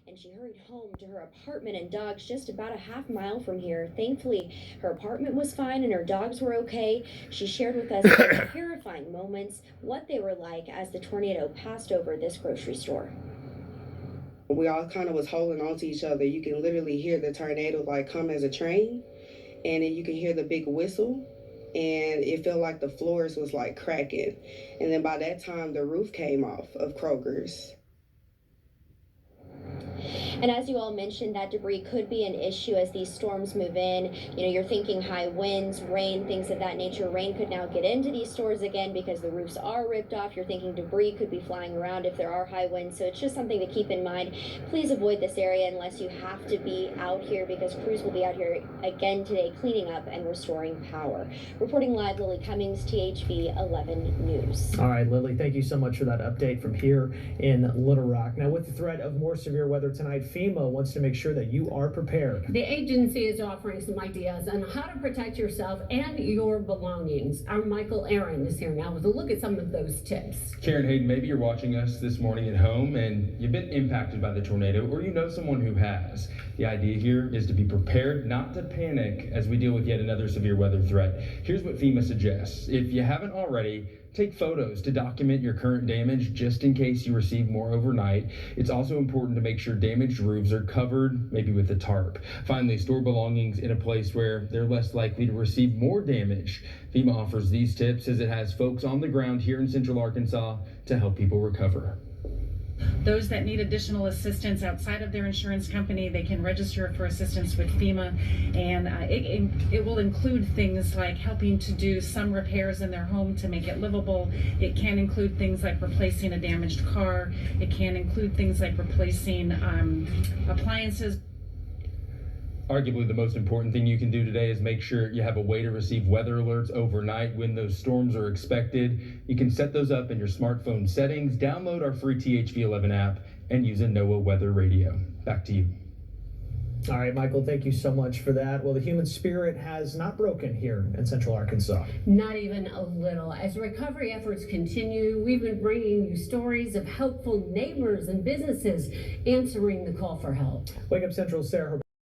and she hurried home to her apartment and dogs just about a half mile from here. Thankfully, her apartment was fine and her dogs were okay. She shared with us the terrifying moments, what they were like as the tornado passed over this grocery store. We all kind of was holding on to each other. You can literally hear the tornado like come as a train, and then you can hear the big whistle, and it felt like the floors was like cracking. And then by that time, the roof came off of Kroger's. And as you all mentioned, that debris could be an issue as these storms move in. You're thinking high winds, rain, things of that nature. Rain could now get into these stores again because the roofs are ripped off. You're thinking debris could be flying around if there are high winds. So it's just something to keep in mind. Please avoid this area unless you have to be out here, because crews will be out here again today cleaning up and restoring power. Reporting live, Lily Cummings, THV 11 News. All right, Lily, thank you so much for that update from here in Little Rock. Now, with the threat of more severe weather tonight, FEMA wants to make sure that you are prepared. The agency is offering some ideas on how to protect yourself and your belongings. Our Michael Aaron is here now with a look at some of those tips. Karen Hayden, maybe you're watching us this morning at home and you've been impacted by the tornado, or you know someone who has. The idea here is to be prepared, not to panic as we deal with yet another severe weather threat. Here's what FEMA suggests. If you haven't already, take photos to document your current damage just in case you receive more overnight. It's also important to make sure damaged roofs are covered, maybe with a tarp. Finally, store belongings in a place where they're less likely to receive more damage. FEMA offers these tips as it has folks on the ground here in Central Arkansas to help people recover. Those that need additional assistance outside of their insurance company, they can register for assistance with FEMA, and it will include things like helping to do some repairs in their home to make it livable. It can include things like replacing a damaged car. It can include things like replacing appliances. Arguably the most important thing you can do today is make sure you have a way to receive weather alerts overnight when those storms are expected. You can set those up in your smartphone settings, download our free THV 11 app, and use a NOAA weather radio. Back to you. All right, Michael, thank you so much for that. Well, the human spirit has not broken here in Central Arkansas. Not even a little. As recovery efforts continue, we've been bringing you stories of helpful neighbors and businesses answering the call for help. Wake Up Central, Sarah.